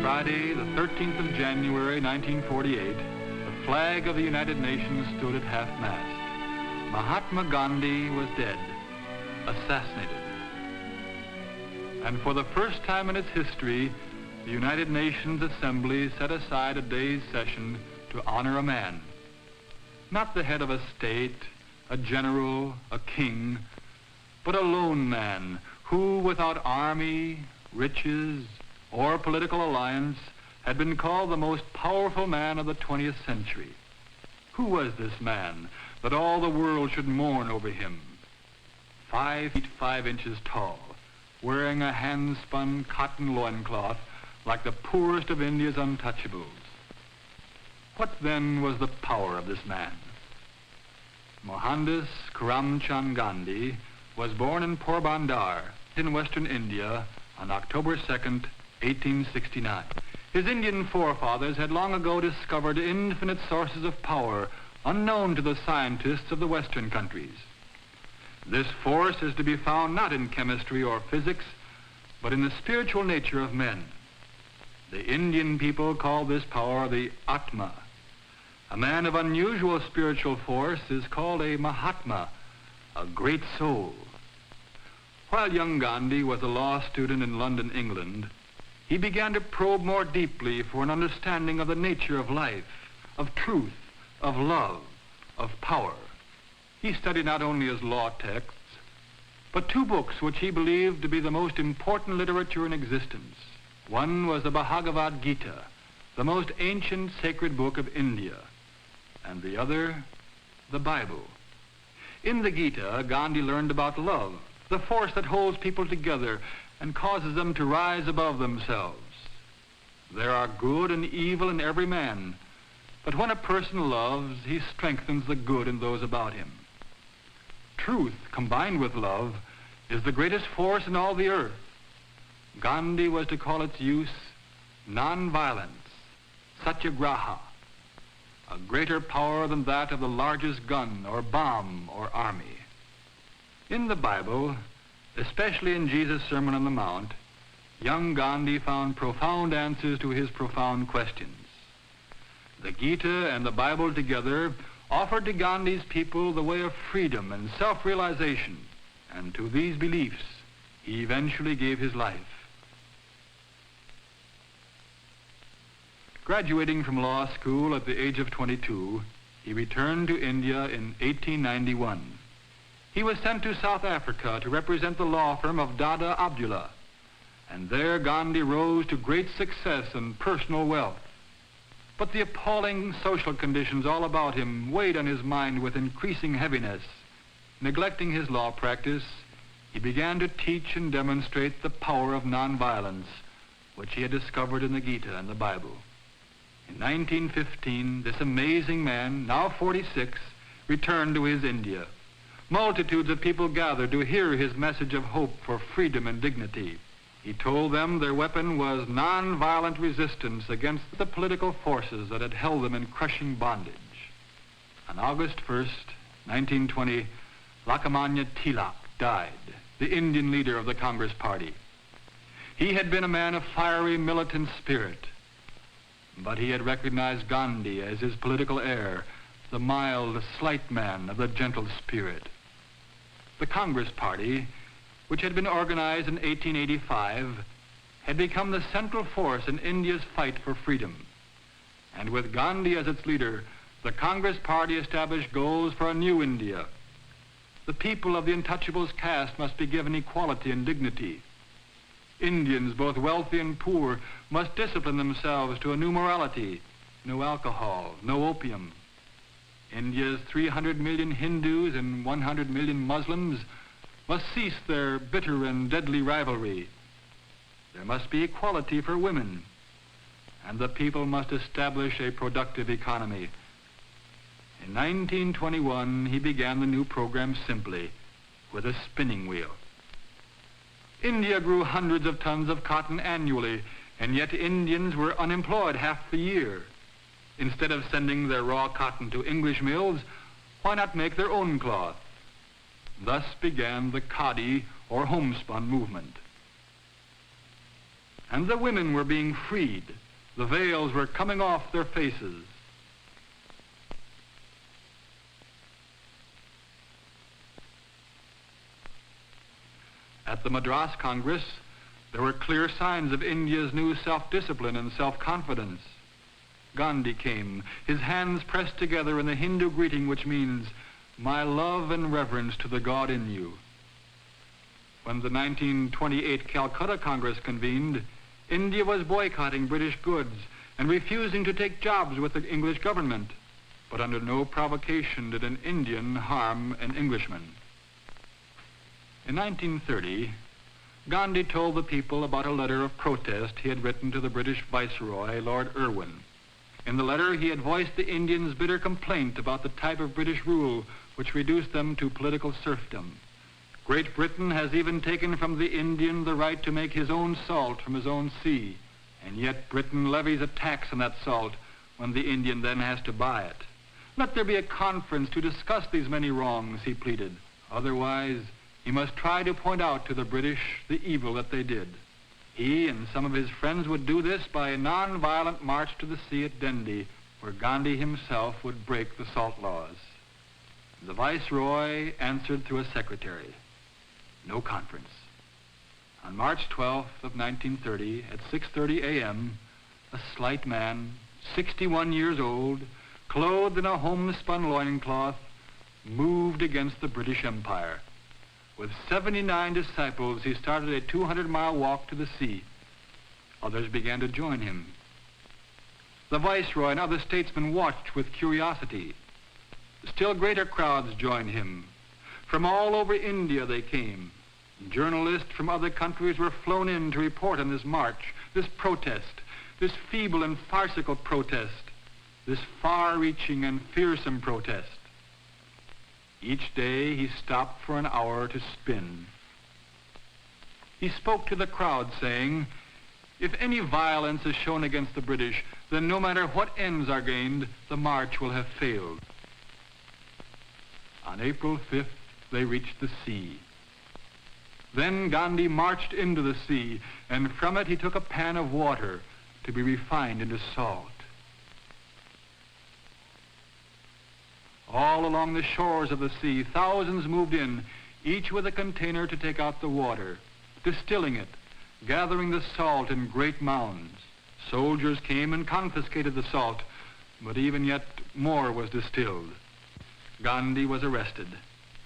Friday, the 13th of January, 1948, the flag of the United Nations stood at half-mast. Mahatma Gandhi was dead, assassinated. And for the first time in its history, the United Nations Assembly set aside a day's session to honor a man. Not the head of a state, a general, a king, but a lone man who, without army, riches, or political alliance, had been called the most powerful man of the 20th century. Who was this man that all the world should mourn over him? 5 feet 5 inches tall, wearing a hand-spun cotton loincloth like the poorest of India's untouchables. What then was the power of this man? Mohandas Karamchand Gandhi was born in Porbandar in western India on October 2nd, 1869. His Indian forefathers had long ago discovered infinite sources of power unknown to the scientists of the Western countries. This force is to be found not in chemistry or physics, but in the spiritual nature of men. The Indian people call this power the Atma. A man of unusual spiritual force is called a Mahatma, a great soul. While young Gandhi was a law student in London, England, he began to probe more deeply for an understanding of the nature of life, of truth, of love, of power. He studied not only his law texts, but 2 books which he believed to be the most important literature in existence. One was the Bhagavad Gita, the most ancient sacred book of India, and the other, the Bible. In the Gita, Gandhi learned about love, the force that holds people together and causes them to rise above themselves. There are good and evil in every man, but when a person loves, he strengthens the good in those about him. Truth, combined with love, is the greatest force in all the earth. Gandhi was to call its use non-violence, satyagraha, a greater power than that of the largest gun or bomb or army. In the Bible, especially in Jesus' Sermon on the Mount, young Gandhi found profound answers to his profound questions. The Gita and the Bible together offered to Gandhi's people the way of freedom and self-realization, and to these beliefs he eventually gave his life. Graduating from law school at the age of 22, he returned to India in 1891. He was sent to South Africa to represent the law firm of Dada Abdullah, and there Gandhi rose to great success and personal wealth. But the appalling social conditions all about him weighed on his mind with increasing heaviness. Neglecting his law practice, he began to teach and demonstrate the power of nonviolence, which he had discovered in the Gita and the Bible. In 1915, this amazing man, now 46, returned to his India. Multitudes of people gathered to hear his message of hope for freedom and dignity. He told them their weapon was non-violent resistance against the political forces that had held them in crushing bondage. On August 1st, 1920, Lokmanya Tilak died, the Indian leader of the Congress Party. He had been a man of fiery militant spirit, but he had recognized Gandhi as his political heir, the mild, slight man of the gentle spirit. The Congress Party, which had been organized in 1885, had become the central force in India's fight for freedom. And with Gandhi as its leader, the Congress Party established goals for a new India. The people of the Untouchables caste must be given equality and dignity. Indians, both wealthy and poor, must discipline themselves to a new morality: no alcohol, no opium. India's 300 million Hindus and 100 million Muslims must cease their bitter and deadly rivalry. There must be equality for women, and the people must establish a productive economy. In 1921, he began the new program simply, with a spinning wheel. India grew hundreds of tons of cotton annually, and yet Indians were unemployed half the year. Instead of sending their raw cotton to English mills, why not make their own cloth? Thus began the khadi, or homespun movement. And the women were being freed. The veils were coming off their faces. At the Madras Congress, there were clear signs of India's new self-discipline and self-confidence. Gandhi came, his hands pressed together in the Hindu greeting which means, "My love and reverence to the God in you." When the 1928 Calcutta Congress convened, India was boycotting British goods and refusing to take jobs with the English government, but under no provocation did an Indian harm an Englishman. In 1930, Gandhi told the people about a letter of protest he had written to the British Viceroy, Lord Irwin. In the letter, he had voiced the Indians' bitter complaint about the type of British rule which reduced them to political serfdom. Great Britain has even taken from the Indian the right to make his own salt from his own sea, and yet Britain levies a tax on that salt when the Indian then has to buy it. Let there be a conference to discuss these many wrongs, he pleaded. Otherwise, he must try to point out to the British the evil that they did. He and some of his friends would do this by a non-violent march to the sea at Dende, where Gandhi himself would break the salt laws. The Viceroy answered through a secretary. No conference. On March 12th of 1930, at 6:30 a.m., a slight man, 61 years old, clothed in a homespun loincloth, moved against the British Empire. With 79 disciples, he started a 200-mile walk to the sea. Others began to join him. The Viceroy and other statesmen watched with curiosity. Still greater crowds joined him. From all over India they came. Journalists from other countries were flown in to report on this march, this protest, this feeble and farcical protest, this far-reaching and fearsome protest. Each day he stopped for an hour to spin. He spoke to the crowd saying, "If any violence is shown against the British, then no matter what ends are gained, the march will have failed." On April 5th, they reached the sea. Then Gandhi marched into the sea, and from it he took a pan of water to be refined into salt. All along the shores of the sea, thousands moved in, each with a container to take out the water, distilling it, gathering the salt in great mounds. Soldiers came and confiscated the salt, but even yet more was distilled. Gandhi was arrested.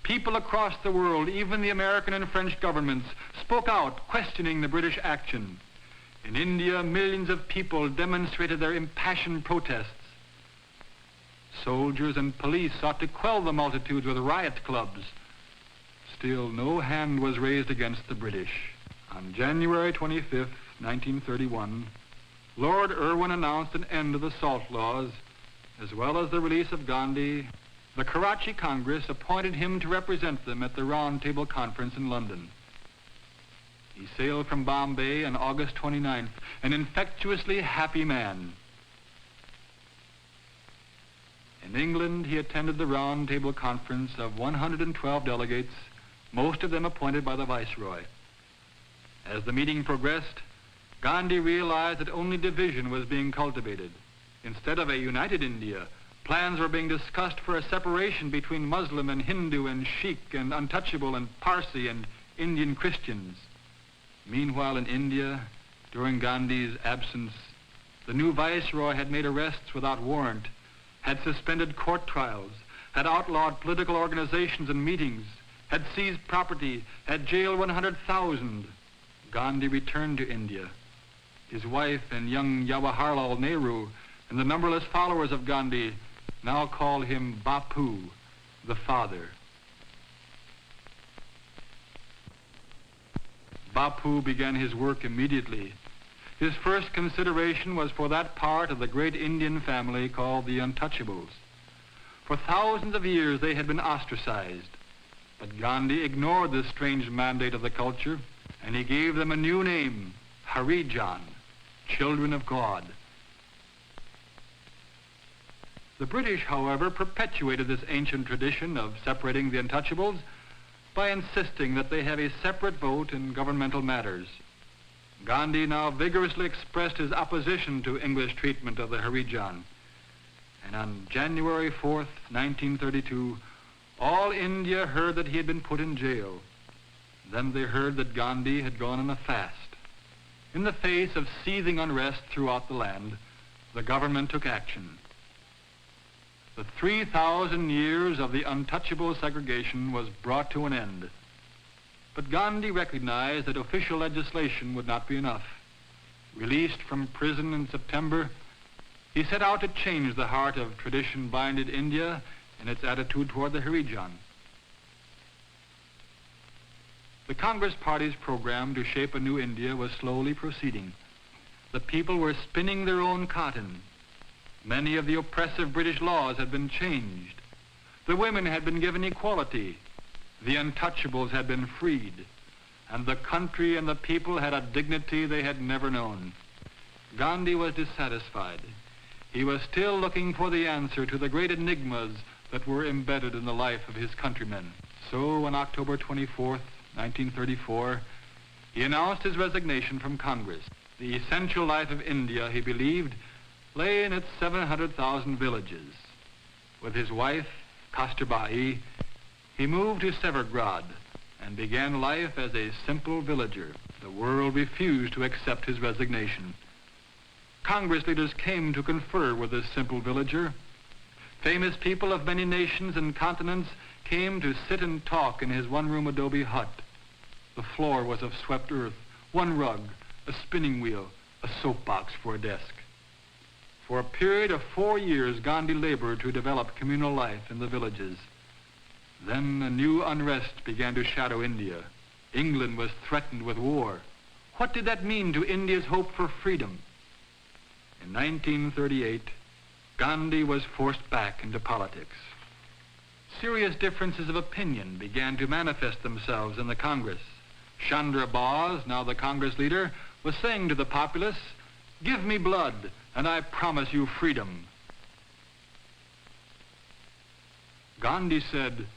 People across the world, even the American and French governments, spoke out, questioning the British action. In India, millions of people demonstrated their impassioned protests. Soldiers and police sought to quell the multitudes with riot clubs. Still, no hand was raised against the British. On January 25th, 1931, Lord Irwin announced an end to the salt laws, as well as the release of Gandhi. The Karachi Congress appointed him to represent them at the Round Table Conference in London. He sailed from Bombay on August 29th, an infectiously happy man. In England, he attended the Round Table Conference of 112 delegates, most of them appointed by the Viceroy. As the meeting progressed, Gandhi realized that only division was being cultivated. Instead of a united India, plans were being discussed for a separation between Muslim and Hindu and Sikh and Untouchable and Parsi and Indian Christians. Meanwhile, in India, During Gandhi's absence, the new viceroy had made arrests without warrant, had suspended court trials, had outlawed political organizations and meetings, had seized property, had jailed 100,000. Gandhi returned to India. His wife and young Jawaharlal Nehru and the numberless followers of Gandhi now call him Bapu, the father. Bapu began his work immediately. His first consideration was for that part of the great Indian family called the Untouchables. For thousands of years they had been ostracized, but Gandhi ignored this strange mandate of the culture, and he gave them a new name, Harijan, children of God. The British, however, perpetuated this ancient tradition of separating the Untouchables by insisting that they have a separate vote in governmental matters. Gandhi now vigorously expressed his opposition to English treatment of the Harijan. And on January 4th, 1932, all India heard that he had been put in jail. Then they heard that Gandhi had gone on a fast. In the face of seething unrest throughout the land, the government took action. The 3,000 years of the untouchable segregation was brought to an end. But Gandhi recognized that official legislation would not be enough. Released from prison in September, he set out to change the heart of tradition-binded India in its attitude toward the Harijan. The Congress Party's program to shape a new India was slowly proceeding. The people were spinning their own cotton. Many of the oppressive British laws had been changed. The women had been given equality. The untouchables had been freed. And the country and the people had a dignity they had never known. Gandhi was dissatisfied. He was still looking for the answer to the great enigmas that were embedded in the life of his countrymen. So on October 24th, 1934, he announced his resignation from Congress. The essential life of India, he believed, lay in its 700,000 villages. With his wife, Kasturbai, he moved to Severgrad and began life as a simple villager. The world refused to accept his resignation. Congress leaders came to confer with this simple villager. Famous people of many nations and continents came to sit and talk in his one-room adobe hut. The floor was of swept earth, one rug, a spinning wheel, a soapbox for a desk. For a period of 4 years, Gandhi labored to develop communal life in the villages. Then a new unrest began to shadow India. England was threatened with war. What did that mean to India's hope for freedom? In 1938, Gandhi was forced back into politics. Serious differences of opinion began to manifest themselves in the Congress. Chandra Bose, now the Congress leader, was saying to the populace, "Give me blood, and I promise you freedom." Gandhi said,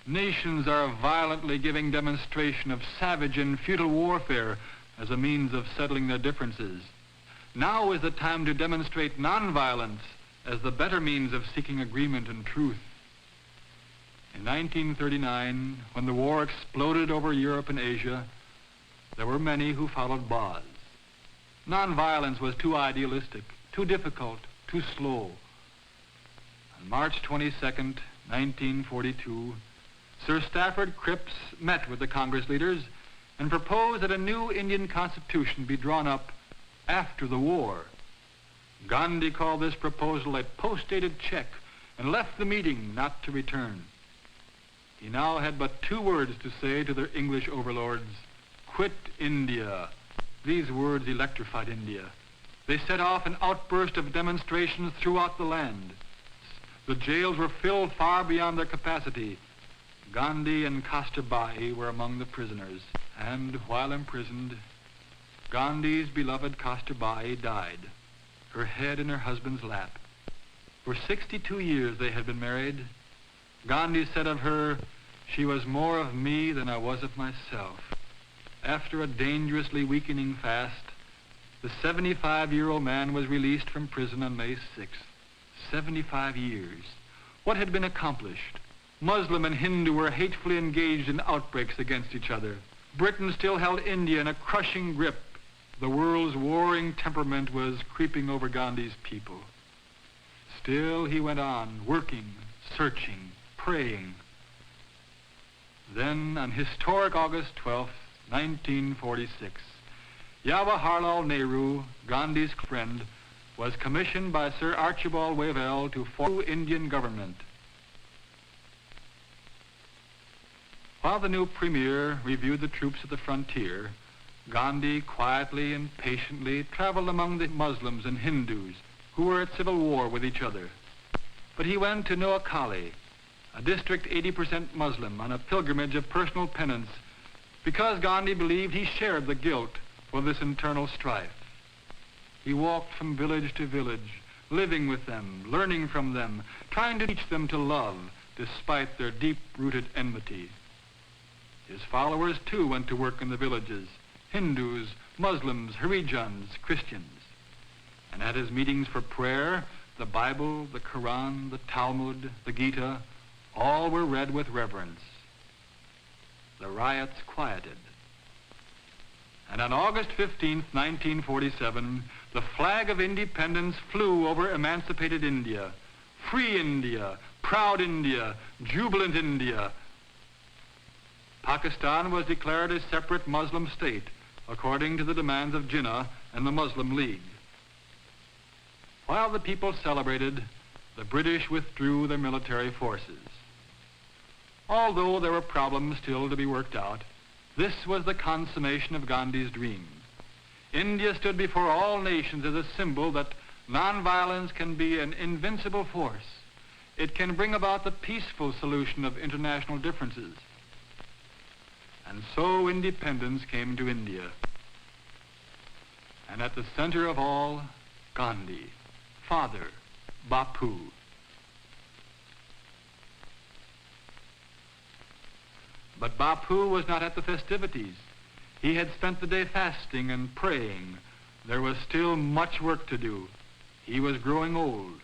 "Nations are violently giving demonstration of savage and futile warfare as a means of settling their differences. Now is the time to demonstrate nonviolence as the better means of seeking agreement and truth." In 1939, when the war exploded over Europe and Asia, there were many who followed Bose. Nonviolence was too idealistic, too difficult, too slow. On March 22nd, 1942, Sir Stafford Cripps met with the Congress leaders and proposed that a new Indian constitution be drawn up after the war. Gandhi called this proposal a post-dated check and left the meeting not to return. He now had but 2 words to say to their English overlords: "Quit India." These words electrified India. They set off an outburst of demonstrations throughout the land. The jails were filled far beyond their capacity. Gandhi and Kasturbai were among the prisoners. And while imprisoned, Gandhi's beloved Kasturbai died, her head in her husband's lap. For 62 years they had been married. Gandhi said of her, "She was more of me than I was of myself." After a dangerously weakening fast, the 75-year-old man was released from prison on May 6th. 75 years. What had been accomplished? Muslim and Hindu were hatefully engaged in outbreaks against each other. Britain still held India in a crushing grip. The world's warring temperament was creeping over Gandhi's people. Still, he went on, working, searching, praying. Then, on historic August 12th, 1946, Jawaharlal Nehru, Gandhi's friend, was commissioned by Sir Archibald Wavell to form the Indian government. While the new premier reviewed the troops at the frontier, Gandhi quietly and patiently traveled among the Muslims and Hindus who were at civil war with each other. But he went to Noakhali, a district 80% Muslim, on a pilgrimage of personal penance because Gandhi believed he shared the guilt for this internal strife. He walked from village to village, living with them, learning from them, trying to teach them to love despite their deep-rooted enmity. His followers, too, went to work in the villages, Hindus, Muslims, Harijans, Christians. And at his meetings for prayer, the Bible, the Quran, the Talmud, the Gita, all were read with reverence. The riots quieted. And on August 15th, 1947, the flag of independence flew over emancipated India. Free India, proud India, jubilant India. Pakistan was declared a separate Muslim state, according to the demands of Jinnah and the Muslim League. While the people celebrated, the British withdrew their military forces. Although there were problems still to be worked out, this was the consummation of Gandhi's dream. India stood before all nations as a symbol that nonviolence can be an invincible force. It can bring about the peaceful solution of international differences. And so independence came to India. And at the center of all, Gandhi, father, Bapu. But Bapu was not at the festivities. He had spent the day fasting and praying. There was still much work to do. He was growing old.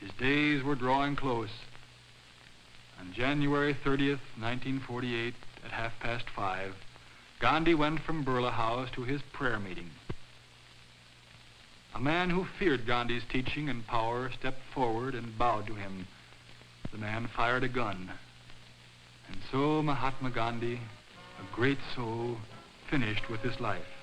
His days were drawing close. On January 30th, 1948, at 5:30, Gandhi went from Birla House to his prayer meeting. A man who feared Gandhi's teaching and power stepped forward and bowed to him. The man fired a gun. And so Mahatma Gandhi, a great soul, finished with his life.